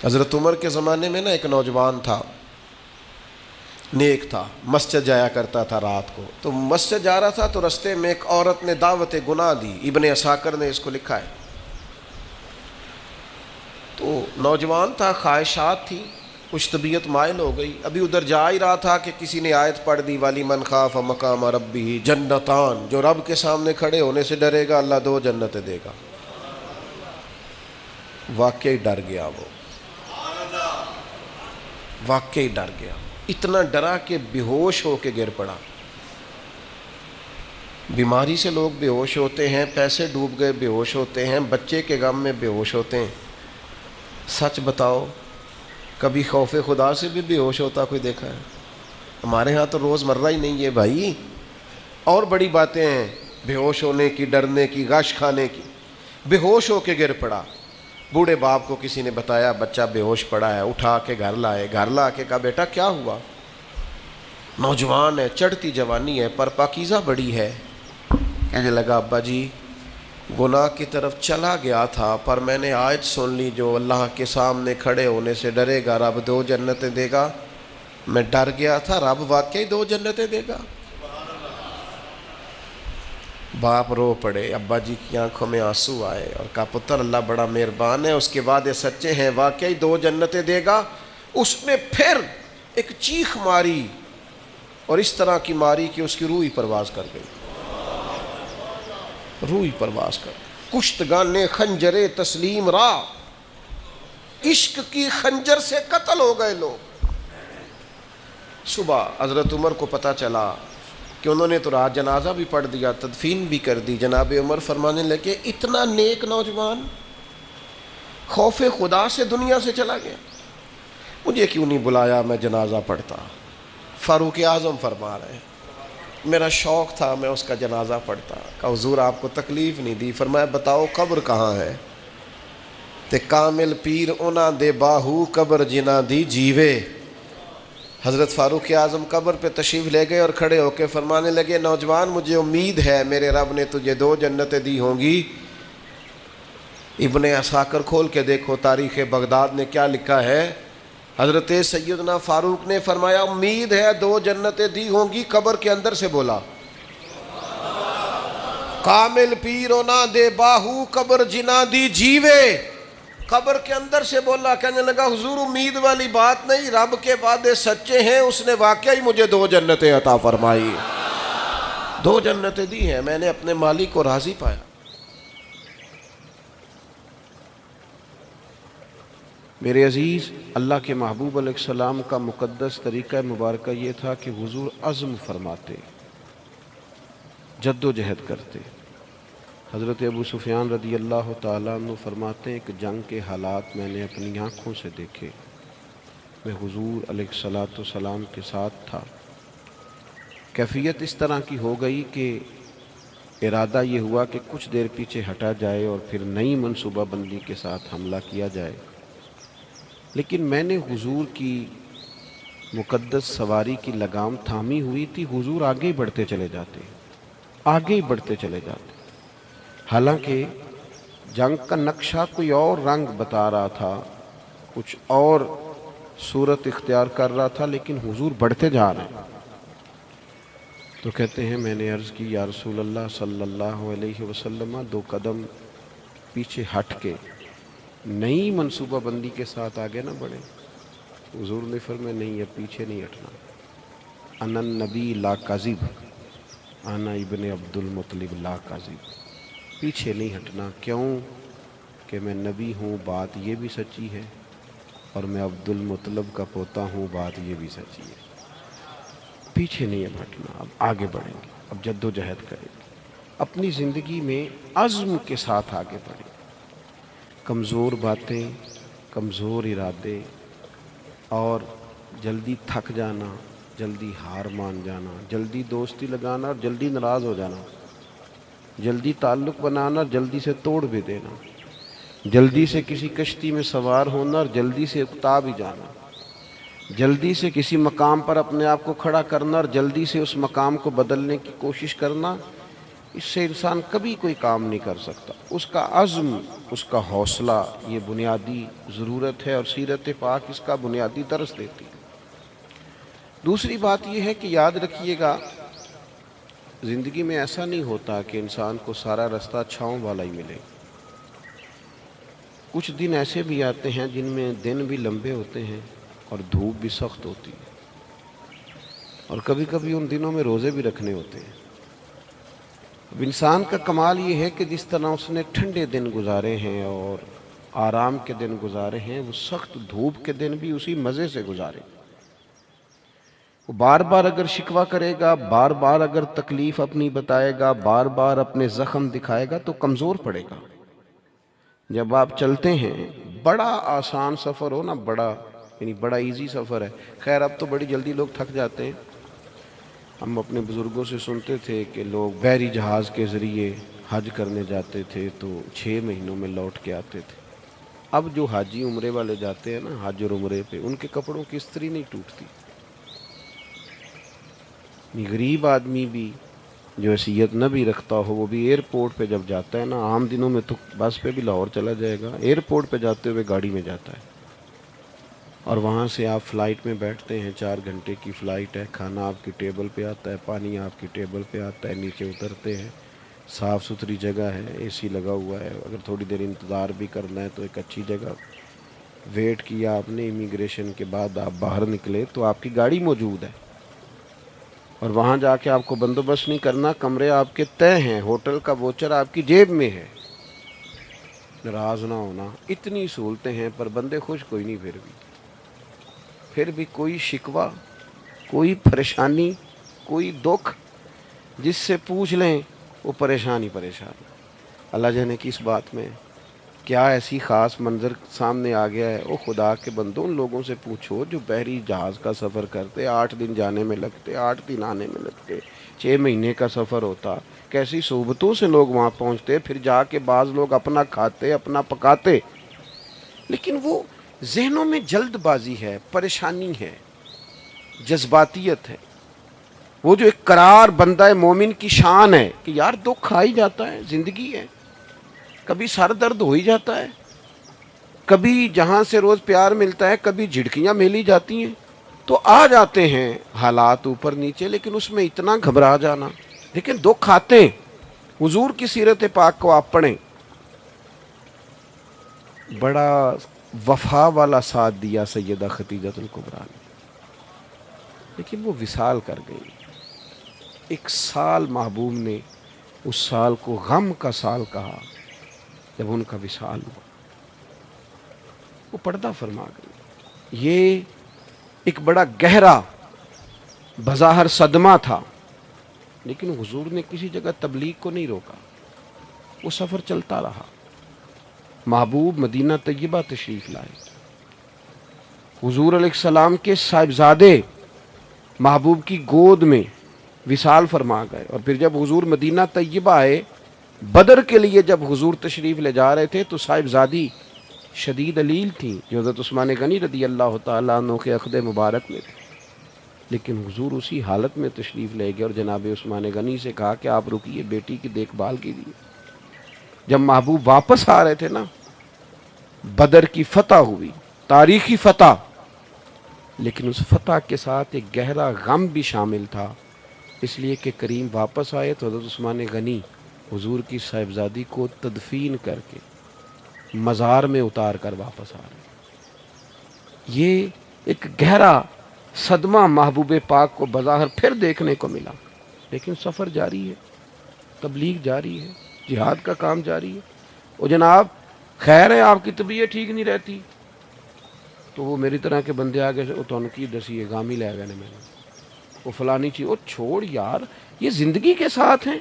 حضرت عمر کے زمانے میں نا ایک نوجوان تھا، نیک تھا، مسجد جایا کرتا تھا رات کو. تو مسجد جا رہا تھا تو رستے میں ایک عورت نے دعوت گناہ دی. ابن عساکر نے اس کو لکھا ہے. تو نوجوان تھا، خواہشات تھی، کچھ طبیعت مائل ہو گئی. ابھی ادھر جا ہی رہا تھا کہ کسی نے آیت پڑھ دی، والی من خاف مقام ربہ جنتان، جو رب کے سامنے کھڑے ہونے سے ڈرے گا اللہ 2 جنتیں دے گا. واقعی ڈر گیا، واقعی ڈر گیا. اتنا ڈرا کہ بے ہوش ہو کے گر پڑا. بیماری سے لوگ بے ہوش ہوتے ہیں، پیسے ڈوب گئے بے ہوش ہوتے ہیں، بچے کے غم میں بے ہوش ہوتے ہیں. سچ بتاؤ کبھی خوف خدا سے بھی بے ہوش ہوتا کوئی دیکھا ہے؟ ہمارے ہاں تو روز مرہ ہی نہیں ہے بھائی. اور بڑی باتیں ہیں بے ہوش ہونے کی، ڈرنے کی، غش کھانے کی. بے ہوش ہو کے گر پڑا. بوڑھے باپ کو کسی نے بتایا بچہ بے ہوش پڑا ہے، اٹھا کے گھر لائے. گھر لا کے کہا بیٹا کیا ہوا؟ نوجوان ہے، چڑھتی جوانی ہے، پر پاکیزہ بڑی ہے. کہنے لگا ابا جی گناہ کی طرف چلا گیا تھا، پر میں نے آیت سن لی جو اللہ کے سامنے کھڑے ہونے سے ڈرے گا رب 2 جنتیں دے گا. میں ڈر گیا تھا، رب واقعی 2 جنتیں دے گا. باپ رو پڑے، ابا جی کی آنکھوں میں آنسو آئے اور کہا پتر اللہ بڑا مہربان ہے، اس کے وعدے سچے ہیں، واقعی 2 جنتیں دے گا. اس نے پھر ایک چیخ ماری اور اس طرح کی ماری کہ اس کی روح ہی پرواز کر گئی. روح ہی پرواز کر گئی. کشتگان خنجر تسلیم را، عشق کی خنجر سے قتل ہو گئے لوگ. صبح حضرت عمر کو پتہ چلا کہ انہوں نے تو رات جنازہ بھی پڑھ دیا، تدفین بھی کر دی. جناب عمر فرمانے لگے اتنا نیک نوجوان خوف خدا سے دنیا سے چلا گیا، مجھے کیوں نہیں بلایا میں جنازہ پڑھتا. فاروق اعظم فرما رہے ہیں میرا شوق تھا میں اس کا جنازہ پڑھتا. کہا حضور آپ کو تکلیف نہیں دی. فرمایا بتاؤ قبر کہاں ہے؟ تے کامل پیر انہاں دے باہو قبر جنہ دی جیوے. حضرت فاروق اعظم قبر پہ تشریف لے گئے اور کھڑے ہو کے فرمانے لگے نوجوان مجھے امید ہے میرے رب نے تجھے 2 جنتیں دی ہوں گی. ابن عساکر کھول کے دیکھو تاریخ بغداد نے کیا لکھا ہے. حضرت سیدنا فاروق نے فرمایا امید ہے 2 جنتیں دی ہوں گی. قبر کے اندر سے بولا کامل پیرو نہ دے باہو قبر جنا دی جیوے. قبر کے اندر سے بولا. کہنے لگا حضور امید والی بات نہیں، رب کے وعدے سچے ہیں، اس نے واقعی مجھے 2 جنتیں عطا فرمائی. 2 جنتیں دی ہیں، میں نے اپنے مالک کو راضی پایا. میرے عزیز اللہ کے محبوب علیہ السلام کا مقدس طریقہ مبارکہ یہ تھا کہ حضور عزم فرماتے، جد و جہد کرتے. حضرت ابو سفیان رضی اللہ تعالیٰ عنہ فرماتے ہیں کہ جنگ کے حالات میں نے اپنی آنکھوں سے دیکھے. میں حضور علیہ الصلاۃ والسلام کے ساتھ تھا. کیفیت اس طرح کی ہو گئی کہ ارادہ یہ ہوا کہ کچھ دیر پیچھے ہٹا جائے اور پھر نئی منصوبہ بندی کے ساتھ حملہ کیا جائے. لیکن میں نے حضور کی مقدس سواری کی لگام تھامی ہوئی تھی. حضور آگے ہی بڑھتے چلے جاتے، آگے ہی بڑھتے چلے جاتے. حالانکہ جنگ کا نقشہ کوئی اور رنگ بتا رہا تھا، کچھ اور صورت اختیار کر رہا تھا، لیکن حضور بڑھتے جا رہے ہیں. تو کہتے ہیں میں نے عرض کی یا رسول اللہ صلی اللہ علیہ وسلم 2 قدم پیچھے ہٹ کے نئی منصوبہ بندی کے ساتھ آگے نہ بڑھیں. حضور نے فرمایا نہیں اب پیچھے نہیں ہٹنا. انا النبی لا کاذب، انا ابن عبد المطلب لا کاذب. پیچھے نہیں ہٹنا. کیوں کہ میں نبی ہوں، بات یہ بھی سچی ہے، اور میں عبد المطلب کا پوتا ہوں، بات یہ بھی سچی ہے. پیچھے نہیں اب ہٹنا، اب آگے بڑھیں گے، اب جد و جہد کریں گے. اپنی زندگی میں عزم کے ساتھ آگے بڑھیں. کمزور باتیں، کمزور ارادے اور جلدی تھک جانا، جلدی ہار مان جانا، جلدی دوستی لگانا اور جلدی ناراض ہو جانا، جلدی تعلق بنانا اور جلدی سے توڑ بھی دینا، جلدی سے کسی کشتی میں سوار ہونا اور جلدی سے اکتا بھی جانا، جلدی سے کسی مقام پر اپنے آپ کو کھڑا کرنا اور جلدی سے اس مقام کو بدلنے کی کوشش کرنا. اس سے انسان کبھی کوئی کام نہیں کر سکتا۔ اس کا عزم، اس کا حوصلہ، یہ بنیادی ضرورت ہے، اور سیرت پاک اس کا بنیادی درس دیتی ہے۔ دوسری بات یہ ہے کہ یاد رکھیے گا، زندگی میں ایسا نہیں ہوتا کہ انسان کو سارا رستہ چھاؤں والا ہی ملے۔ کچھ دن ایسے بھی آتے ہیں جن میں دن بھی لمبے ہوتے ہیں اور دھوپ بھی سخت ہوتی ہے، اور کبھی کبھی ان دنوں میں روزے بھی رکھنے ہوتے ہیں۔ اب انسان کا کمال یہ ہے کہ جس طرح اس نے ٹھنڈے دن گزارے ہیں اور آرام کے دن گزارے ہیں، وہ سخت دھوپ کے دن بھی اسی مزے سے گزارے۔ وہ بار بار اگر شکوہ کرے گا، بار بار اگر تکلیف اپنی بتائے گا، بار بار اپنے زخم دکھائے گا تو کمزور پڑے گا۔ جب آپ چلتے ہیں، بڑا آسان سفر ہو نا، بڑا ایزی سفر ہے، خیر اب تو بڑی جلدی لوگ تھک جاتے ہیں۔ ہم اپنے بزرگوں سے سنتے تھے کہ لوگ بحری جہاز کے ذریعے حج کرنے جاتے تھے تو 6 مہینوں میں لوٹ کے آتے تھے۔ اب جو حاجی عمرے والے جاتے ہیں نا، حج اور عمرے پہ، ان کے کپڑوں کی استری نہیں ٹوٹتی۔ غریب آدمی بھی جو حیثیت نہ بھی رکھتا ہو، وہ بھی ایئرپورٹ پہ جب جاتا ہے نا، عام دنوں میں تو بس پہ بھی لاہور چلا جائے گا، ایئرپورٹ پہ جاتے ہوئے گاڑی میں جاتا ہے، اور وہاں سے آپ فلائٹ میں بیٹھتے ہیں، 4 گھنٹے کی فلائٹ ہے، کھانا آپ کی ٹیبل پہ آتا ہے، پانی آپ کی ٹیبل پہ آتا ہے، نیچے اترتے ہیں، صاف ستھری جگہ ہے، اے سی لگا ہوا ہے، اگر تھوڑی دیر انتظار بھی کرنا ہے تو ایک اچھی جگہ، ویٹ کیا آپ نے، امیگریشن کے بعد آپ باہر نکلے تو آپ کی گاڑی موجود ہے، اور وہاں جا کے آپ کو بندوبست نہیں کرنا، کمرے آپ کے طے ہیں، ہوٹل کا ووچر آپ کی جیب میں ہے۔ ناراض نہ ہونا، اتنی سہولتیں ہیں، پر بندے خوش کوئی نہیں، پھر بھی کوئی شکوہ، کوئی پریشانی، کوئی دکھ، جس سے پوچھ لیں وہ پریشانی۔ اللہ جانے کس بات میں کیا ایسی خاص منظر سامنے آ گیا ہے۔ او خدا کے بندوں، ان لوگوں سے پوچھو جو بحری جہاز کا سفر کرتے، 8 دن جانے میں لگتے، 8 دن آنے میں لگتے، 6 مہینے کا سفر ہوتا، کیسی صحبتوں سے لوگ وہاں پہنچتے، پھر جا کے بعض لوگ اپنا کھاتے، اپنا پکاتے، لیکن وہ ذہنوں میں جلد بازی ہے، پریشانی ہے، جذباتیت ہے۔ وہ جو ایک قرار بندہ مومن کی شان ہے کہ یار دکھ آ ہی جاتا ہے، زندگی ہے، کبھی سر درد ہو ہی جاتا ہے، کبھی جہاں سے روز پیار ملتا ہے کبھی جھڑکیاں ملی جاتی ہیں، تو آ جاتے ہیں حالات اوپر نیچے، لیکن اس میں اتنا گھبرا جانا، لیکن دکھ آتے ہیں۔ حضور کی سیرت پاک کو آپ پڑھیں، بڑا وفا والا ساتھ دیا سیدہ خدیجہ الکبریٰ نے، لیکن وہ وصال کر گئی۔ 1 سال محبوب نے اس سال کو غم کا سال کہا جب ان کا وصال ہوا، وہ پردہ فرما گئی۔ یہ ایک بڑا گہرا بظاہر صدمہ تھا، لیکن حضور نے کسی جگہ تبلیغ کو نہیں روکا، وہ سفر چلتا رہا۔ محبوب مدینہ طیبہ تشریف لائے، حضور علیہ السلام کے صاحبزادے محبوب کی گود میں وصال فرما گئے، اور پھر جب حضور مدینہ طیبہ آئے، بدر کے لیے جب حضور تشریف لے جا رہے تھے تو صاحبزادی شدید علیل تھیں جو حضرت عثمان غنی رضی اللہ تعالیٰ عنہ کے عقد مبارک میں تھے، لیکن حضور اسی حالت میں تشریف لے گئے اور جناب عثمان غنی سے کہا کہ آپ رکیے، بیٹی کی دیکھ بھال کیجیے۔ جب محبوب واپس آ رہے تھے نا، بدر کی فتح ہوئی، تاریخی فتح، لیکن اس فتح کے ساتھ ایک گہرا غم بھی شامل تھا، اس لیے کہ کریم واپس آئے تو حضرت عثمان غنی حضور کی صاحبزادی کو تدفین کر کے مزار میں اتار کر واپس آ رہے۔ یہ ایک گہرا صدمہ محبوب پاک کو بظاہر پھر دیکھنے کو ملا، لیکن سفر جاری ہے، تبلیغ جاری ہے، جہاد کا کام جاری ہے۔ وہ جناب خیر ہے، آپ کی طبیعت ٹھیک نہیں رہتی تو وہ میری طرح کے بندے آگے سے تو کی دسی ہے گامی لے گئے میں نے، وہ فلانی چیز، وہ چھوڑ یار، یہ زندگی کے ساتھ ہیں،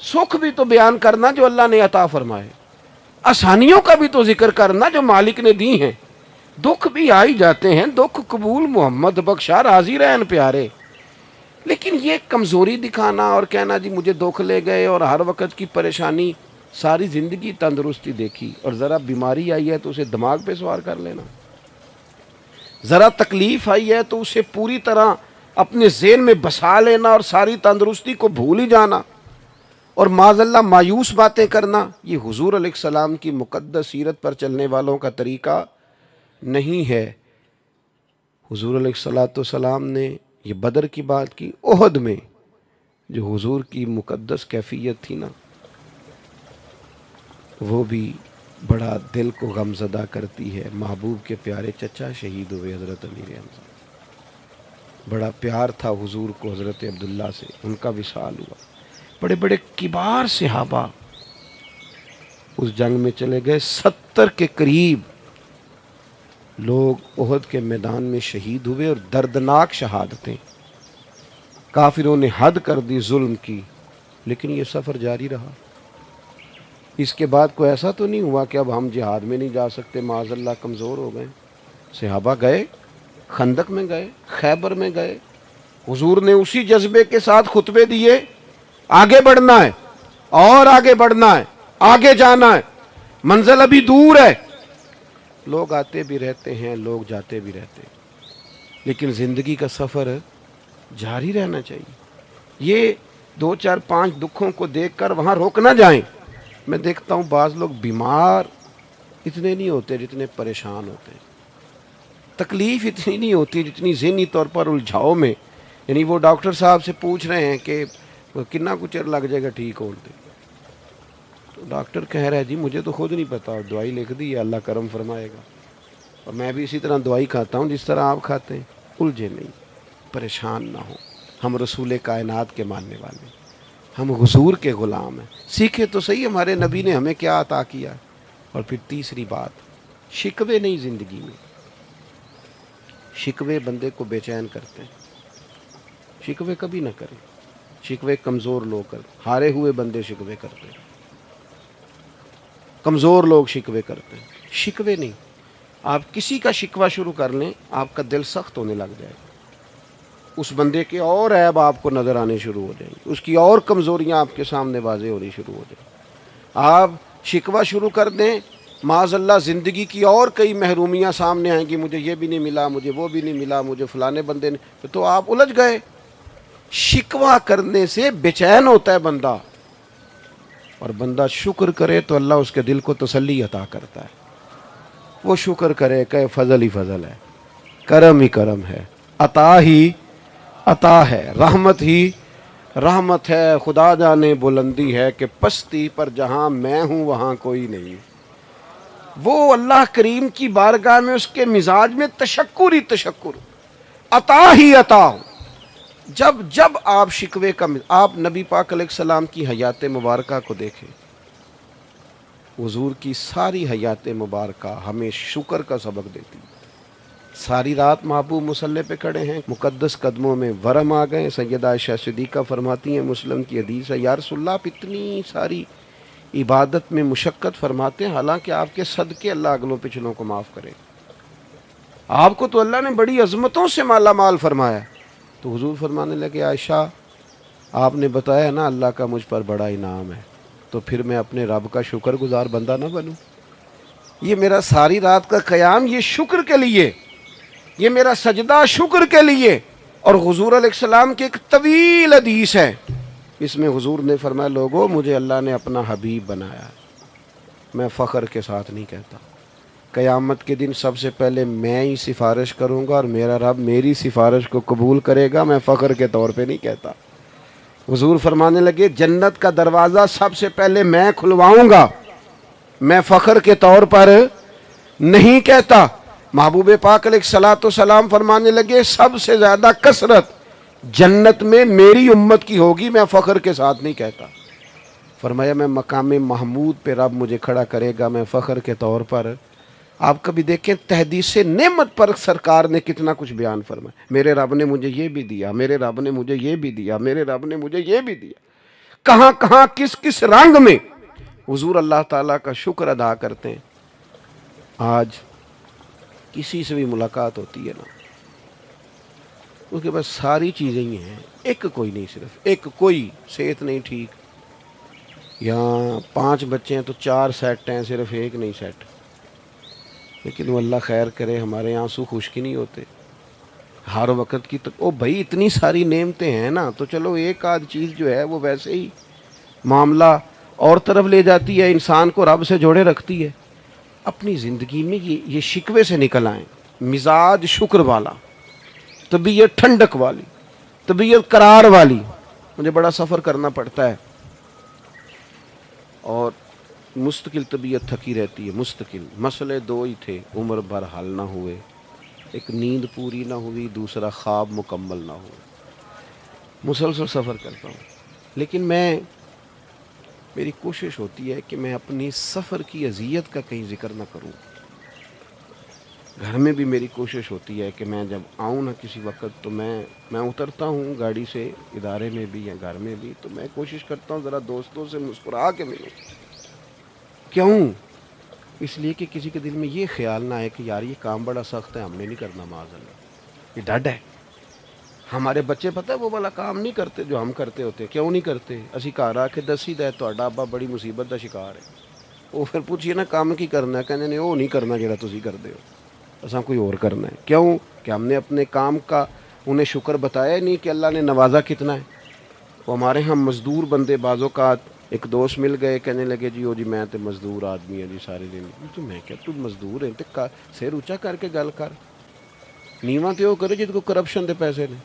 سکھ بھی تو بیان کرنا جو اللہ نے عطا فرمائے، آسانیوں کا بھی تو ذکر کرنا جو مالک نے دی ہیں، دکھ بھی آ ہی جاتے ہیں، دکھ قبول محمد بخشا راضی رہن پیارے، لیکن یہ کمزوری دکھانا اور کہنا جی مجھے دکھ لے گئے اور ہر وقت کی پریشانی، ساری زندگی تندرستی دیکھی اور ذرا بیماری آئی ہے تو اسے دماغ پہ سوار کر لینا، ذرا تکلیف آئی ہے تو اسے پوری طرح اپنے ذہن میں بسا لینا اور ساری تندرستی کو بھول ہی جانا، اور معاذ اللہ مایوس باتیں کرنا، یہ حضور علیہ السلام کی مقدس سیرت پر چلنے والوں کا طریقہ نہیں ہے۔ حضور علیہ السلام نے یہ بدر کی بات کی، احد میں جو حضور کی مقدس کیفیت تھی نا، وہ بھی بڑا دل کو غمزدہ کرتی ہے۔ محبوب کے پیارے چچا شہید ہوئے حضرت امیر حمزہ، بڑا پیار تھا حضور کو حضرت عبداللہ سے، ان کا وصال ہوا۔ بڑے بڑے کبار صحابہ اس جنگ میں چلے گئے، 70 کے قریب لوگ احد کے میدان میں شہید ہوئے، اور دردناک شہادتیں۔ کافروں نے حد کر دی ظلم کی، لیکن یہ سفر جاری رہا۔ اس کے بعد کوئی ایسا تو نہیں ہوا کہ اب ہم جہاد میں نہیں جا سکتے، معاذ اللہ کمزور ہو گئے۔ صحابہ گئے، خندق میں گئے، خیبر میں گئے، حضور نے اسی جذبے کے ساتھ خطبے دیے، آگے بڑھنا ہے اور آگے بڑھنا ہے، آگے جانا ہے، منزل ابھی دور ہے۔ لوگ آتے بھی رہتے ہیں، لوگ جاتے بھی رہتے ہیں، لیکن زندگی کا سفر جاری رہنا چاہیے۔ یہ 2 4 5 دکھوں کو دیکھ کر وہاں روک نہ جائیں۔ میں دیکھتا ہوں بعض لوگ بیمار اتنے نہیں ہوتے جتنے پریشان ہوتے ہیں، تکلیف اتنی نہیں ہوتی جتنی ذہنی طور پر الجھاؤ میں، یعنی وہ ڈاکٹر صاحب سے پوچھ رہے ہیں کہ کتنا کچھ لگ جائے گا ٹھیک ہوتے، تو ڈاکٹر کہہ رہا ہے جی مجھے تو خود نہیں پتا، اور دوائی لکھ دی ہے، اللہ کرم فرمائے گا، اور میں بھی اسی طرح دوائی کھاتا ہوں جس طرح آپ کھاتے ہیں۔ الجھے نہیں، پریشان نہ ہو، ہم رسول کائنات کے ماننے والے، ہم حضور کے غلام ہیں۔ سیکھے تو صحیح ہمارے نبی نے ہمیں کیا عطا کیا۔ اور پھر تیسری بات، شکوے نہیں زندگی میں، شکوے بندے کو بے چین کرتے ہیں، شکوے کبھی نہ کریں، شکوے کمزور لوگ کرتے، ہارے ہوئے بندے شکوے کرتے ہیں، کمزور لوگ شکوے کرتے ہیں، شکوے نہیں۔ آپ کسی کا شکوہ شروع کر لیں، آپ کا دل سخت ہونے لگ جائے گا، اس بندے کے اور عیب آپ کو نظر آنے شروع ہو جائیں گے، اس کی اور کمزوریاں آپ کے سامنے واضح ہونی شروع ہو جائیں۔ آپ شکوہ شروع کر دیں، معاذ اللہ زندگی کی اور کئی محرومیاں سامنے آئیں گی، مجھے یہ بھی نہیں ملا، مجھے وہ بھی نہیں ملا، مجھے فلانے بندے نے، تو آپ الجھ گئے۔ شکوہ کرنے سے بے چین ہوتا ہے بندہ، اور بندہ شکر کرے تو اللہ اس کے دل کو تسلی عطا کرتا ہے۔ وہ شکر کرے کہ فضل ہی فضل ہے، کرم ہی کرم ہے، عطا ہی عطا ہے، رحمت ہی رحمت ہے، خدا جانے بلندی ہے کہ پستی پر جہاں میں ہوں وہاں کوئی نہیں۔ وہ اللہ کریم کی بارگاہ میں اس کے مزاج میں تشکر ہی تشکر، عطا ہی عطا ہو۔ جب آپ شکوے کا آپ نبی پاک علیہ السلام کی حیات مبارکہ کو دیکھیں، حضور کی ساری حیات مبارکہ ہمیں شکر کا سبق دیتی۔ ساری رات محبوب مصلی پہ کھڑے ہیں، مقدس قدموں میں ورم آ گئے۔ سیدہ عائشہ صدیقہ فرماتی ہیں، مسلم کی حدیث ہے، یا رسول اللہ آپ اتنی ساری عبادت میں مشقت فرماتے ہیں، حالانکہ آپ کے صدقے اللہ اگلوں پچھلوں کو معاف کرے، آپ کو تو اللہ نے بڑی عظمتوں سے مالا مال فرمایا۔ تو حضور فرمانے لگے، عائشہ آپ نے بتایا نا اللہ کا مجھ پر بڑا انعام ہے، تو پھر میں اپنے رب کا شکر گزار بندہ نہ بنوں؟ یہ میرا ساری رات کا قیام یہ شکر کے لیے، یہ میرا سجدہ شکر کے لیے۔ اور حضور علیہ السلام کی ایک طویل حدیث ہے، اس میں حضور نے فرمایا، لوگوں مجھے اللہ نے اپنا حبیب بنایا، میں فخر کے ساتھ نہیں کہتا، قیامت کے دن سب سے پہلے میں ہی سفارش کروں گا اور میرا رب میری سفارش کو قبول کرے گا، میں فخر کے طور پہ نہیں کہتا۔ حضور فرمانے لگے، جنت کا دروازہ سب سے پہلے میں کھلواؤں گا، میں فخر کے طور پر نہیں کہتا۔ محبوب پاک علیہ الصلوۃ والسلام فرمانے لگے، سب سے زیادہ کثرت جنت میں میری امت کی ہوگی، میں فخر کے ساتھ نہیں کہتا۔ فرمایا میں مقام محمود پہ رب مجھے کھڑا کرے گا، میں فخر کے طور پر۔ آپ کبھی دیکھیں تحدیث نعمت پر سرکار نے کتنا کچھ بیان فرمایا، میرے رب نے مجھے یہ بھی دیا، میرے رب نے مجھے یہ بھی دیا، میرے رب نے مجھے یہ بھی دیا، کہاں کہاں کس کس رنگ میں حضور اللہ تعالیٰ کا شکر ادا کرتے ہیں۔ آج کسی سے بھی ملاقات ہوتی ہے نا، اس کے پاس ساری چیزیں ہی ہیں، ایک کوئی نہیں، صرف ایک کوئی صحت نہیں ٹھیک، یہاں 5 بچے ہیں تو 4 سیٹ ہیں، صرف ایک نہیں سیٹ، لیکن وہ اللہ خیر کرے ہمارے آنسو خشک نہیں ہوتے ہر وقت کی۔ او بھائی اتنی ساری نعمتیں ہیں نا، تو چلو ایک آدھ چیز جو ہے وہ ویسے ہی معاملہ اور طرف لے جاتی ہے، انسان کو رب سے جوڑے رکھتی ہے۔ اپنی زندگی میں یہ شکوے سے نکل آئیں، مزاج شکر والا، طبیعت ٹھنڈک والی، طبیعت قرار والی۔ مجھے بڑا سفر کرنا پڑتا ہے اور مستقل طبیعت تھکی رہتی ہے، مستقل۔ مسئلے دو ہی تھے، عمر بھر حل نہ ہوئے، ایک نیند پوری نہ ہوئی، دوسرا خواب مکمل نہ ہوئے۔ مسلسل سفر کرتا ہوں، لیکن میری کوشش ہوتی ہے کہ میں اپنی سفر کی اذیت کا کہیں ذکر نہ کروں۔ گھر میں بھی میری کوشش ہوتی ہے کہ میں جب آؤں نا کسی وقت تو میں اترتا ہوں گاڑی سے، ادارے میں بھی یا گھر میں بھی، تو میں کوشش کرتا ہوں ذرا دوستوں سے مسکرا کے ملوں۔ کیوں؟ اس لیے کہ کسی کے دل میں یہ خیال نہ آئے کہ یار یہ کام بڑا سخت ہے، ہم نے نہیں کرنا، معاذ اللہ۔ یہ ڈڈ ہے۔ ہمارے بچے پتہ ہے وہ والا کام نہیں کرتے جو ہم کرتے ہوتے۔ کیوں نہیں کرتے؟ اسی گھر آ کے دسی دے تہاڈا ابا بڑی مصیبت دا شکار ہے۔ وہ پھر پوچھیے نا کام کی کرنا ہے، کہنے نہیں وہ نہیں کرنا جڑا تسی کردے ہو، اساں کوئی اور کرنا ہے۔ کیوں؟ کہ ہم نے اپنے کام کا انہیں شکر بتایا نہیں کہ اللہ نے نوازا کتنا ہے۔ وہ ہمارے ہم مزدور بندے بعض اوقات، ایک دوست مل گئے، کہنے لگے جی وہ جی میں تے مزدور آدمی ہے جی سارے دن۔ تو میں کہا تو مزدور ہے تے سر اونچا کر کے گل کر، نیواں تے وہ کرے جد کو کرپشن دے پیسے نے۔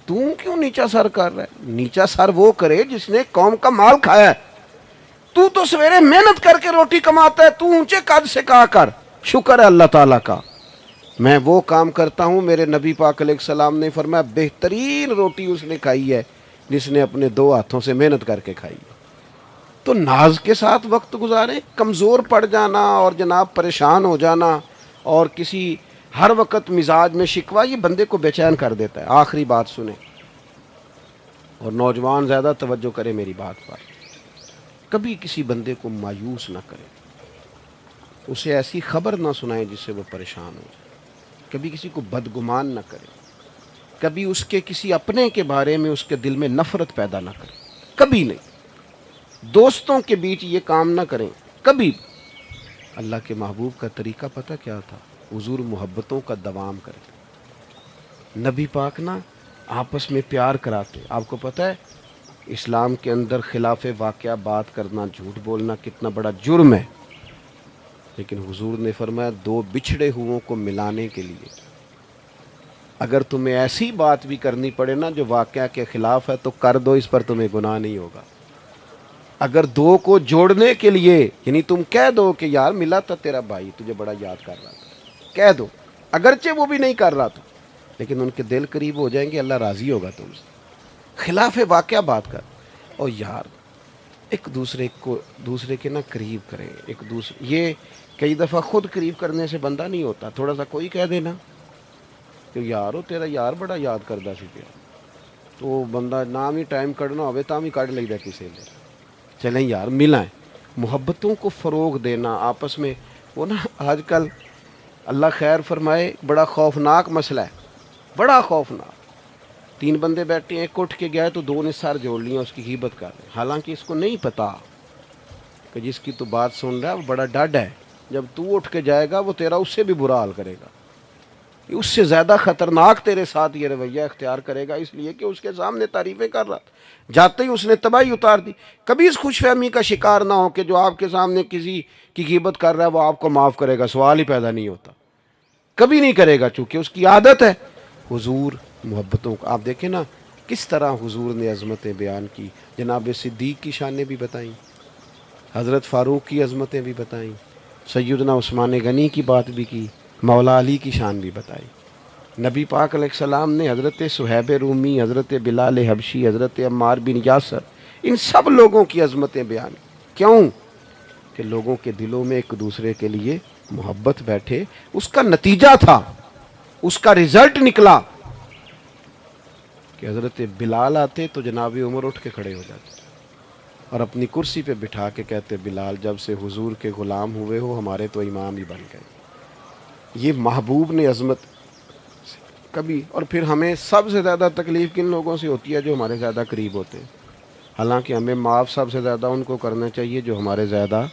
تو کیوں نیچا سر کر رہا ہے؟ نیچا سر وہ کرے جس نے قوم کا مال کھایا ہے۔ تو سویرے محنت کر کے روٹی کماتا ہے، تو اونچے قد سے کہا کر شکر ہے اللہ تعالیٰ کا میں وہ کام کرتا ہوں۔ میرے نبی پاک علیہ السلام نے فرمایا بہترین روٹی اس نے کھائی ہے جس نے اپنے دو ہاتھوں سے محنت کر کے کھائی ہے۔ تو ناز کے ساتھ وقت گزاریں۔ کمزور پڑ جانا اور جناب پریشان ہو جانا اور کسی ہر وقت مزاج میں شکوہ، یہ بندے کو بے چین کر دیتا ہے۔ آخری بات سنیں اور نوجوان زیادہ توجہ کرے میری بات پر، کبھی کسی بندے کو مایوس نہ کرے، اسے ایسی خبر نہ سنائیں جس سے وہ پریشان ہو جائے، کبھی کسی کو بدگمان نہ کرے، کبھی اس کے کسی اپنے کے بارے میں اس کے دل میں نفرت پیدا نہ کرے، کبھی نہیں۔ دوستوں کے بیچ یہ کام نہ کریں کبھی۔ اللہ کے محبوب کا طریقہ پتہ کیا تھا؟ حضور محبتوں کا دوام کرتے، نبی پاک نا آپس میں پیار کراتے۔ آپ کو پتہ ہے اسلام کے اندر خلاف واقعہ بات کرنا، جھوٹ بولنا کتنا بڑا جرم ہے، لیکن حضور نے فرمایا دو بچھڑے ہوئوں کو ملانے کے لیے اگر تمہیں ایسی بات بھی کرنی پڑے نا جو واقعہ کے خلاف ہے تو کر دو، اس پر تمہیں گناہ نہیں ہوگا۔ اگر دو کو جوڑنے کے لیے یعنی تم کہہ دو کہ یار ملا تھا تیرا بھائی، تجھے بڑا یاد کر رہا تھا، کہہ دو، اگرچہ وہ بھی نہیں کر رہا تھا لیکن ان کے دل قریب ہو جائیں گے، اللہ راضی ہوگا تم سے۔ خلاف واقعہ بات کر اور یار ایک دوسرے کے نا قریب کریں ایک دوسرے۔ یہ کئی دفعہ خود قریب کرنے سے بندہ نہیں ہوتا، تھوڑا سا کوئی کہہ دینا کہ یارو تیرا یار بڑا یاد کردہ سی پیا، تو بندہ نام ہی ٹائم کਢنا ہوئے تاں بھی کਢ لਈਦਾ کسی نے۔ چلیں یار ملائیں، محبتوں کو فروغ دینا آپس میں۔ وہ نا آج کل اللہ خیر فرمائے بڑا خوفناک مسئلہ ہے، بڑا خوفناک۔ تین بندے بیٹھے ہیں، ایک اٹھ کے گیا ہے تو دو نے سر جوڑ لیا، اس کی غیبت کر رہے ہیں، حالانکہ اس کو نہیں پتا کہ جس کی تو بات سن رہا ہے وہ بڑا ڈڈ ہے، جب تو اٹھ کے جائے گا وہ تیرا اس سے بھی برا حال کرے گا، اس سے زیادہ خطرناک تیرے ساتھ یہ رویہ اختیار کرے گا، اس لیے کہ اس کے سامنے تعریفیں کر رہا تھا، جاتے ہی اس نے تباہی اتار دی۔ کبھی اس خوش فہمی کا شکار نہ ہو کہ جو آپ کے سامنے کسی کی غیبت کر رہا ہے وہ آپ کو معاف کرے گا، سوال ہی پیدا نہیں ہوتا، کبھی نہیں کرے گا چونکہ اس کی عادت ہے۔ حضور محبتوں کو آپ دیکھیں نا کس طرح حضور نے عظمتیں بیان کی، جناب صدیق کی شانیں بھی بتائیں، حضرت فاروق کی عظمتیں بھی بتائیں، سیدنا عثمان غنی کی بات بھی کی، مولا علی کی شان بھی بتائی۔ نبی پاک علیہ السلام نے حضرت صہیب رومی، حضرت بلال حبشی، حضرت عمار بن یاسر، ان سب لوگوں کی عظمتیں بیان کی۔ کیوں؟ کہ لوگوں کے دلوں میں ایک دوسرے کے لیے محبت بیٹھے، اس کا نتیجہ تھا، اس کا رزلٹ نکلا کہ حضرت بلال آتے تو جناب عمر اٹھ کے کھڑے ہو جاتے اور اپنی کرسی پہ بٹھا کے کہتے بلال جب سے حضور کے غلام ہوئے ہو ہمارے تو امام ہی بن گئے۔ یہ محبوب نے عظمت کبھی۔ اور پھر ہمیں سب سے زیادہ تکلیف کن لوگوں سے ہوتی ہے؟ جو ہمارے زیادہ قریب ہوتے ہیں، حالانکہ ہمیں معاف سب سے زیادہ ان کو کرنا چاہیے جو ہمارے زیادہ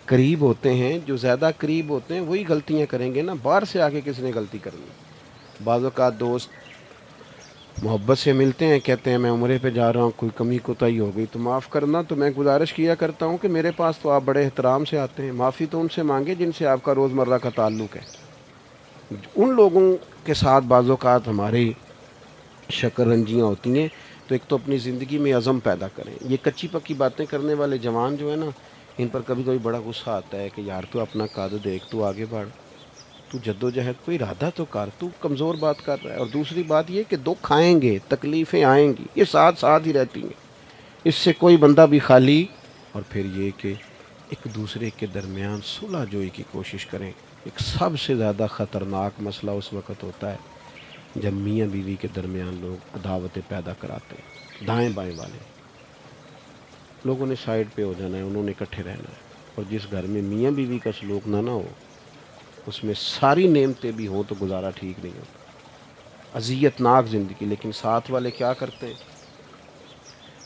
قریب ہوتے ہیں۔ جو زیادہ قریب ہوتے ہیں وہی غلطیاں کریں گے نا، باہر سے آ کے کس نے غلطی کرنی؟ بعض اوقات دوست محبت سے ملتے ہیں، کہتے ہیں میں عمرے پہ جا رہا ہوں، کوئی کمی کوتاہی ہو گئی تو معاف کرنا، تو میں گزارش کیا کرتا ہوں کہ میرے پاس تو آپ بڑے احترام سے آتے ہیں، معافی تو ان سے مانگے جن سے آپ کا روزمرہ کا تعلق ہے۔ ان لوگوں کے ساتھ بعض اوقات ہماری شکر رنجیاں ہوتی ہیں، تو ایک تو اپنی زندگی میں عزم پیدا کریں۔ یہ کچی پکی باتیں کرنے والے جوان جو ہیں نا، ان پر کبھی کبھی بڑا غصہ آتا ہے کہ یار تو اپنا قد دیکھ، تو آگے بڑھ، تو جد و جہد کوئی ارادہ تو کر، تو کمزور بات کر رہا ہے۔ اور دوسری بات یہ کہ دکھ آئیں گے، تکلیفیں آئیں گی، یہ ساتھ ساتھ ہی رہتی ہیں، اس سے کوئی بندہ بھی خالی۔ اور پھر یہ کہ ایک دوسرے کے درمیان صلح جوئی کی کوشش کریں۔ ایک سب سے زیادہ خطرناک مسئلہ اس وقت ہوتا ہے جب میاں بیوی کے درمیان لوگ عداوتیں پیدا کراتے ہیں۔ دائیں بائیں والے لوگوں نے سائڈ پہ ہو جانا ہے، انہوں نے اکٹھے رہنا ہے۔ اور جس گھر میں میاں بیوی کا سلوک نہ ہو، اس میں ساری نعمتیں بھی ہوں تو گزارا ٹھیک نہیں ہوتا، اذیت ناک زندگی۔ لیکن ساتھ والے کیا کرتے ہیں؟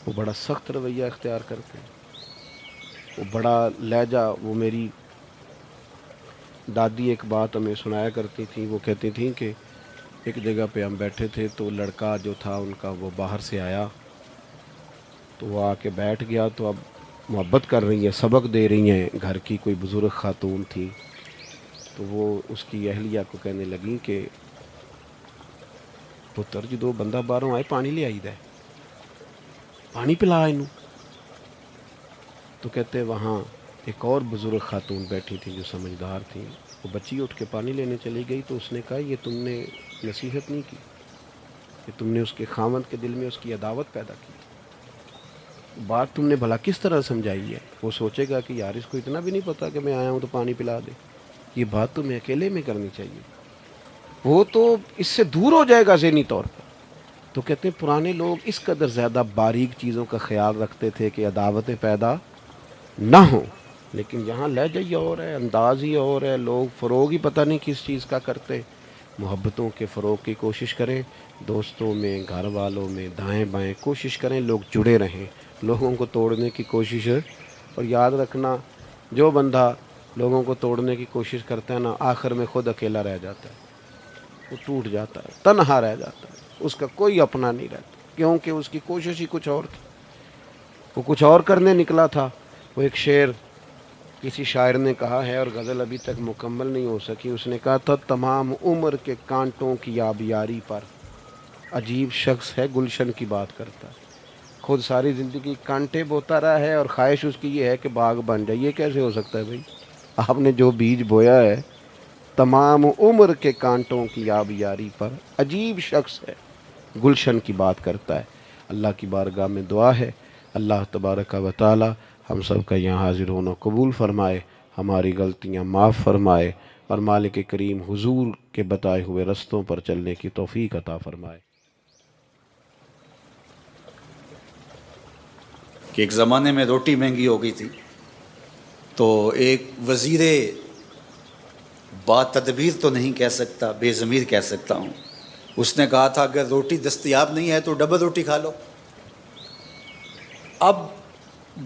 وہ بڑا سخت رویہ اختیار کرتے ہیں، وہ بڑا لہجہ۔ وہ میری دادی ایک بات ہمیں سنایا کرتی تھیں، وہ کہتی تھیں کہ ایک جگہ پہ ہم بیٹھے تھے تو لڑکا جو تھا ان کا وہ باہر سے آیا، تو وہ آ کے بیٹھ گیا، تو اب محبت کر رہی ہیں، سبق دے رہی ہیں، گھر کی کوئی بزرگ خاتون تھی، تو وہ اس کی اہلیہ کو کہنے لگیں کہ پتر جدو بندہ باہروں آئے پانی لے آئی دے، پانی پلا انہوں۔ تو کہتے وہاں ایک اور بزرگ خاتون بیٹھی تھی جو سمجھدار تھی، وہ بچی اٹھ کے پانی لینے چلی گئی، تو اس نے کہا یہ تم نے نصیحت نہیں کی، کہ تم نے اس کے خاوند کے دل میں اس کی عداوت پیدا کی، بات تم نے بھلا کس طرح سمجھائی ہے؟ وہ سوچے گا کہ یار اس کو اتنا بھی نہیں پتا کہ میں آیا ہوں تو پانی پلا دے، یہ بات تمہیں اکیلے میں کرنی چاہیے، وہ تو اس سے دور ہو جائے گا ذہنی طور پر۔ تو کہتے ہیں پرانے لوگ اس قدر زیادہ باریک چیزوں کا خیال رکھتے تھے کہ عداوتیں پیدا نہ ہوں، لیکن یہاں لہجہ ہی اور ہے، انداز ہی اور ہے، لوگ فروغ ہی پتہ نہیں کس چیز کا کرتے۔ محبتوں کے فروغ کی کوشش کریں، دوستوں میں، گھر والوں میں، دائیں بائیں کوشش کریں لوگ جڑے رہیں، لوگوں کو توڑنے کی کوشش ہے۔ اور یاد رکھنا، جو بندہ لوگوں کو توڑنے کی کوشش کرتا ہے نا، آخر میں خود اکیلا رہ جاتا ہے، وہ ٹوٹ جاتا ہے، تنہا رہ جاتا ہے، اس کا کوئی اپنا نہیں رہتا، کیونکہ اس کی کوشش ہی کچھ اور تھی، وہ کچھ اور کرنے نکلا تھا۔ وہ ایک شعر کسی شاعر نے کہا ہے، اور غزل ابھی تک مکمل نہیں ہو سکی، اس نے کہا تھا تمام عمر کے کانٹوں کی آبیاری پر عجیب شخص ہے گلشن کی بات کرتا ہے۔ خود ساری زندگی کانٹے بوتا رہا ہے اور خواہش اس کی یہ ہے کہ باغ بن جائے، یہ کیسے ہو سکتا ہے بھائی؟ آپ نے جو بیج بویا ہے، تمام عمر کے کانٹوں کی آبیاری پر عجیب شخص ہے گلشن کی بات کرتا ہے۔ اللہ کی بارگاہ میں دعا ہے، اللہ تبارک و تعالی ہم سب کا یہاں حاضر ہونا قبول فرمائے، ہماری غلطیاں معاف فرمائے، اور مالک کریم حضور کے بتائے ہوئے رستوں پر چلنے کی توفیق عطا فرمائے۔ کہ ایک زمانے میں روٹی مہنگی ہو گئی تھی، تو ایک وزیر با تدبیر تو نہیں کہہ سکتا، بے ضمیر کہہ سکتا ہوں، اس نے کہا تھا اگر روٹی دستیاب نہیں ہے تو ڈبل روٹی کھا لو۔ اب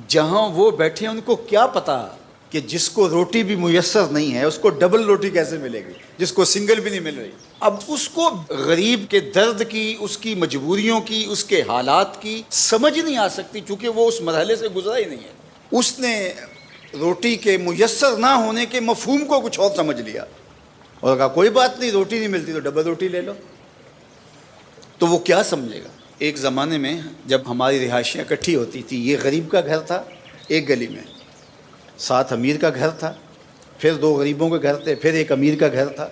جہاں وہ بیٹھے ان کو کیا پتا کہ جس کو روٹی بھی میسر نہیں ہے اس کو ڈبل روٹی کیسے ملے گی، جس کو سنگل بھی نہیں مل رہی۔ اب اس کو غریب کے درد کی، اس کی مجبوریوں کی، اس کے حالات کی سمجھ نہیں آ سکتی، چونکہ وہ اس مرحلے سے گزرا ہی نہیں ہے۔ اس نے روٹی کے میسر نہ ہونے کے مفہوم کو کچھ اور سمجھ لیا اور کہا کوئی بات نہیں، روٹی نہیں ملتی تو ڈبل روٹی لے لو۔ تو وہ کیا سمجھے گا؟ ایک زمانے میں جب ہماری رہائشیں اکٹھی ہوتی تھی، یہ غریب کا گھر تھا ایک گلی میں، ساتھ امیر کا گھر تھا، پھر دو غریبوں کے گھر تھے، پھر ایک امیر کا گھر تھا،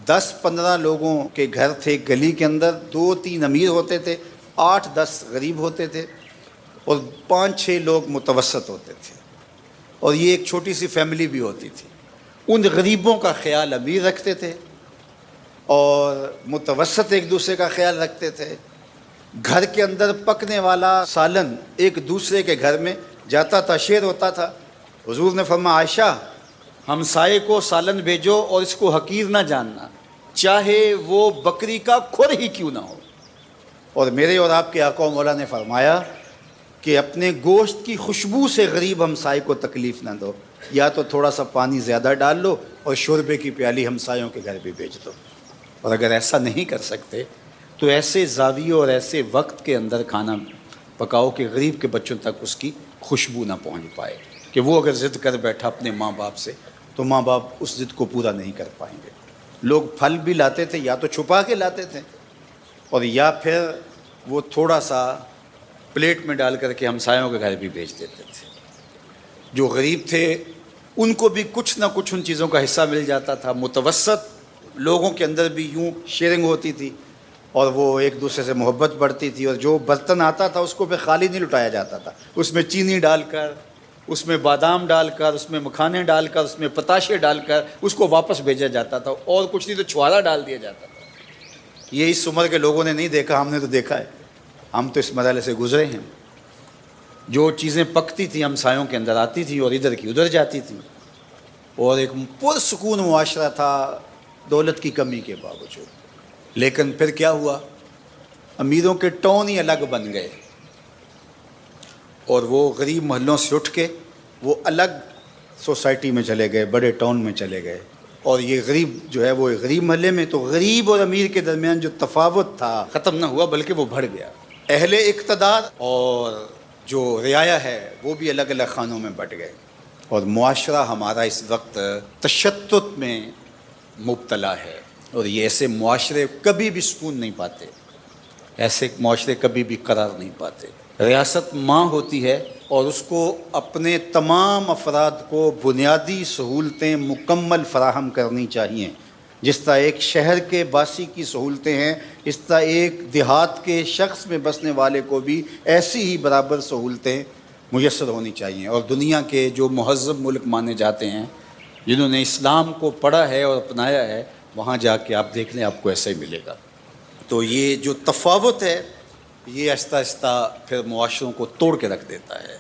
10-15 لوگوں کے گھر تھے گلی کے اندر، 2-3 امیر ہوتے تھے، 8-10 غریب ہوتے تھے، اور 5-6 لوگ متوسط ہوتے تھے، اور یہ ایک چھوٹی سی فیملی بھی ہوتی تھی۔ ان غریبوں کا خیال امیر رکھتے تھے اور متوسط ایک دوسرے کا خیال رکھتے تھے۔ گھر کے اندر پکنے والا سالن ایک دوسرے کے گھر میں جاتا تھا، شیئر ہوتا تھا۔ حضور نے فرمایا عائشہ ہمسائے کو سالن بھیجو اور اس کو حقیر نہ جاننا، چاہے وہ بکری کا کھر ہی کیوں نہ ہو۔ اور میرے اور آپ کے آقا و مولا نے فرمایا کہ اپنے گوشت کی خوشبو سے غریب ہمسائے کو تکلیف نہ دو، یا تو تھوڑا سا پانی زیادہ ڈال لو اور شوربے کی پیالی ہمسایوں کے گھر بھی بھیج دو۔ اور اگر ایسا نہیں کر سکتے تو ایسے زاویے اور ایسے وقت کے اندر کھانا پکاؤ کہ غریب کے بچوں تک اس کی خوشبو نہ پہنچ پائے، کہ وہ اگر ضد کر بیٹھا اپنے ماں باپ سے تو ماں باپ اس ضد کو پورا نہیں کر پائیں گے۔ لوگ پھل بھی لاتے تھے، یا تو چھپا کے لاتے تھے، اور یا پھر وہ تھوڑا سا پلیٹ میں ڈال کر کے ہمسایوں کے گھر بھی بھیج دیتے تھے۔ جو غریب تھے ان کو بھی کچھ نہ کچھ ان چیزوں کا حصہ مل جاتا تھا۔ متوسط لوگوں کے اندر بھی یوں شیئرنگ ہوتی تھی، اور وہ ایک دوسرے سے محبت بڑھتی تھی، اور جو برتن آتا تھا اس کو پھر خالی نہیں لٹایا جاتا تھا، اس میں چینی ڈال کر، اس میں بادام ڈال کر، اس میں مکھانے ڈال کر، اس میں پتاشے ڈال کر اس کو واپس بھیجا جاتا تھا، اور کچھ نہیں تو چھوارا ڈال دیا جاتا تھا۔ یہ اس عمر کے لوگوں نے نہیں دیکھا، ہم نے تو دیکھا ہے، ہم تو اس مرحلے سے گزرے ہیں۔ جو چیزیں پکتی تھیں ہمسایوں کے اندر آتی تھیں اور ادھر کی ادھر جاتی تھیں، اور ایک پرسکون معاشرہ تھا دولت کی کمی کے باوجود۔ لیکن پھر کیا ہوا؟ امیروں کے ٹون ہی الگ بن گئے، اور وہ غریب محلوں سے اٹھ کے وہ الگ سوسائٹی میں چلے گئے، بڑے ٹاؤن میں چلے گئے، اور یہ غریب جو ہے وہ غریب محلے میں، تو غریب اور امیر کے درمیان جو تفاوت تھا ختم نہ ہوا بلکہ وہ بڑھ گیا۔ اہل اقتدار اور جو رعایا ہے وہ بھی الگ الگ خانوں میں بٹ گئے، اور معاشرہ ہمارا اس وقت تشدد میں مبتلا ہے، اور یہ ایسے معاشرے کبھی بھی سکون نہیں پاتے، ایسے معاشرے کبھی بھی قرار نہیں پاتے۔ ریاست ماں ہوتی ہے اور اس کو اپنے تمام افراد کو بنیادی سہولتیں مکمل فراہم کرنی چاہیے، جس طرح ایک شہر کے باسی کی سہولتیں ہیں، اس طرح ایک دیہات کے شخص میں بسنے والے کو بھی ایسی ہی برابر سہولتیں میسر ہونی چاہیے۔ اور دنیا کے جو مہذب ملک مانے جاتے ہیں، جنہوں نے اسلام کو پڑھا ہے اور اپنایا ہے، وہاں جا کے آپ دیکھ لیں، آپ کو ایسا ہی ملے گا۔ تو یہ جو تفاوت ہے یہ آہستہ آہستہ پھر معاشروں کو توڑ کے رکھ دیتا ہے،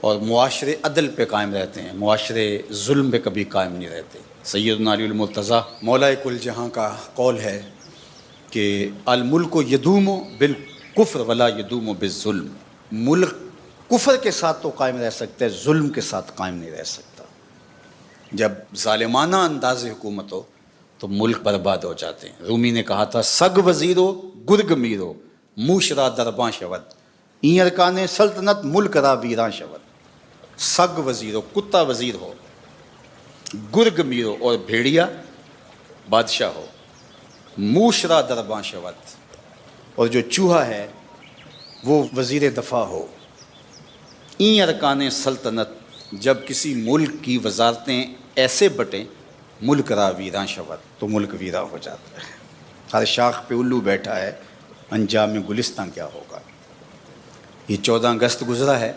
اور معاشرے عدل پہ قائم رہتے ہیں، معاشرے ظلم پہ کبھی قائم نہیں رہتے۔ سیدنا علی المرتضیٰ مولا کل جہاں کا قول ہے کہ الملک یدوم بالکفر ولا یدوم بالظلم، ملک کفر کے ساتھ تو قائم رہ سکتا ہے، ظلم کے ساتھ قائم نہیں رہ سکتا۔ جب ظالمانہ انداز حکومت ہو تو ملک برباد ہو جاتے ہیں۔ رومی نے کہا تھا سگ وزیرو گرگ میرو موشرا درباں شود، این ارکان سلطنت ملک را ویراں شود۔ سگ وزیرو کتا وزیر ہو، گرگ میرو اور بھیڑیا بادشاہ ہو، موشرا درباں شود اور جو چوہا ہے وہ وزیر دفاع ہو۔ این ارکان سلطنت، جب کسی ملک کی وزارتیں ایسے بٹیں، ملک را ویراں شود، تو ملک ویراں ہو جاتا ہے۔ ہر شاخ پہ الو بیٹھا ہے، انجام گلستان کیا ہوگا۔ یہ 14 اگست گزرا ہے،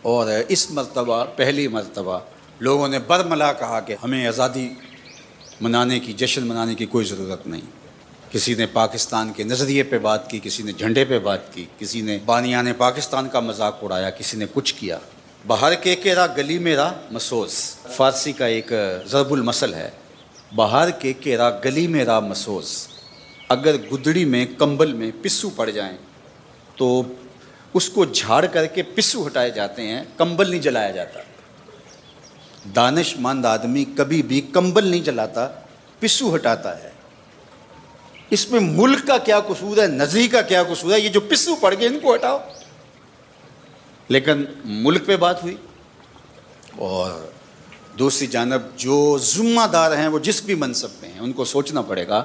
اور اس مرتبہ پہلی مرتبہ لوگوں نے برملا کہا کہ ہمیں آزادی منانے کی، جشن منانے کی کوئی ضرورت نہیں۔ کسی نے پاکستان کے نظریے پہ بات کی، کسی نے جھنڈے پہ بات کی، کسی نے بانیان پاکستان کا مذاق اڑایا، کسی نے کچھ کیا۔ باہر کے را گلی میرا مسوس، فارسی کا ایک ضرب المثل ہے، باہر کے را گلی میرا مسوس۔ اگر گدڑی میں کمبل میں پسو پڑ جائیں تو اس کو جھاڑ کر کے پسو ہٹائے جاتے ہیں، کمبل نہیں جلایا جاتا۔ دانش مند آدمی کبھی بھی کمبل نہیں جلاتا، پسو ہٹاتا ہے۔ اس میں ملک کا کیا قصور ہے، نظری کا کیا قصور ہے؟ یہ جو پسو پڑ گئے ان کو ہٹاؤ۔ لیکن ملک پہ بات ہوئی، اور دوسری جانب جو ذمہ دار ہیں وہ جس بھی منصب پہ ہیں ان کو سوچنا پڑے گا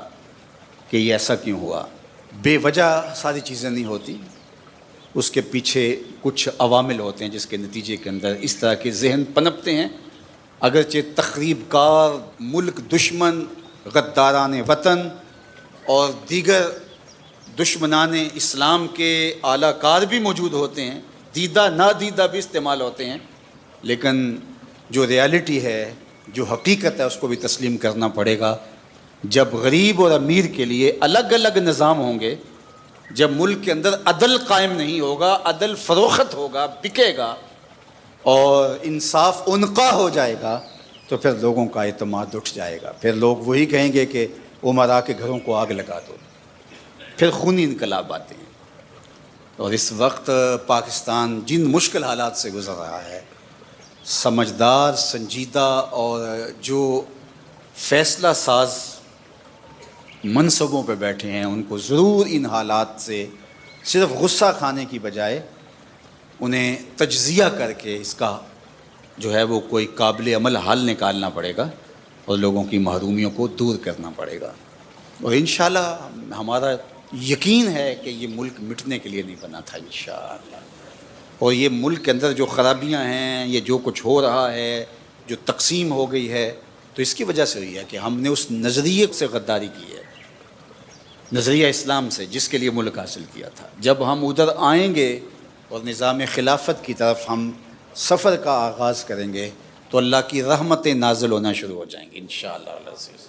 کہ یہ ایسا کیوں ہوا۔ بے وجہ ساری چیزیں نہیں ہوتی، اس کے پیچھے کچھ عوامل ہوتے ہیں جس کے نتیجے کے اندر اس طرح کے ذہن پنپتے ہیں۔ اگرچہ تخریب کار، ملک دشمن، غداران وطن اور دیگر دشمنان اسلام کے اعلیٰ کار بھی موجود ہوتے ہیں، دیدہ نادیدہ بھی استعمال ہوتے ہیں، لیکن جو ریالٹی ہے، جو حقیقت ہے، اس کو بھی تسلیم کرنا پڑے گا۔ جب غریب اور امیر کے لیے الگ الگ نظام ہوں گے، جب ملک کے اندر عدل قائم نہیں ہوگا، عدل فروخت ہوگا، بکے گا، اور انصاف عنقا ہو جائے گا، تو پھر لوگوں کا اعتماد اٹھ جائے گا۔ پھر لوگ وہی کہیں گے کہ امراء کے گھروں کو آگ لگا دو، پھر خونی انقلاب آتے ہیں۔ اور اس وقت پاکستان جن مشکل حالات سے گزر رہا ہے، سمجھدار، سنجیدہ اور جو فیصلہ ساز منصبوں پہ بیٹھے ہیں ان کو ضرور ان حالات سے صرف غصہ کھانے کی بجائے انہیں تجزیہ کر کے اس کا جو ہے وہ کوئی قابل عمل حل نکالنا پڑے گا اور لوگوں کی محرومیوں کو دور کرنا پڑے گا. اور انشاءاللہ ہمارا یقین ہے کہ یہ ملک مٹنے کے لیے نہیں بنا تھا انشاءاللہ. اور یہ ملک کے اندر جو خرابیاں ہیں، یہ جو کچھ ہو رہا ہے، جو تقسیم ہو گئی ہے، تو اس کی وجہ سے ہوئی ہے کہ ہم نے اس نظریے سے غداری کی ہے، نظریہ اسلام سے، جس کے لیے ملک حاصل کیا تھا. جب ہم ادھر آئیں گے اور نظام خلافت کی طرف ہم سفر کا آغاز کریں گے تو اللہ کی رحمتیں نازل ہونا شروع ہو جائیں گی انشاءاللہ العزیز.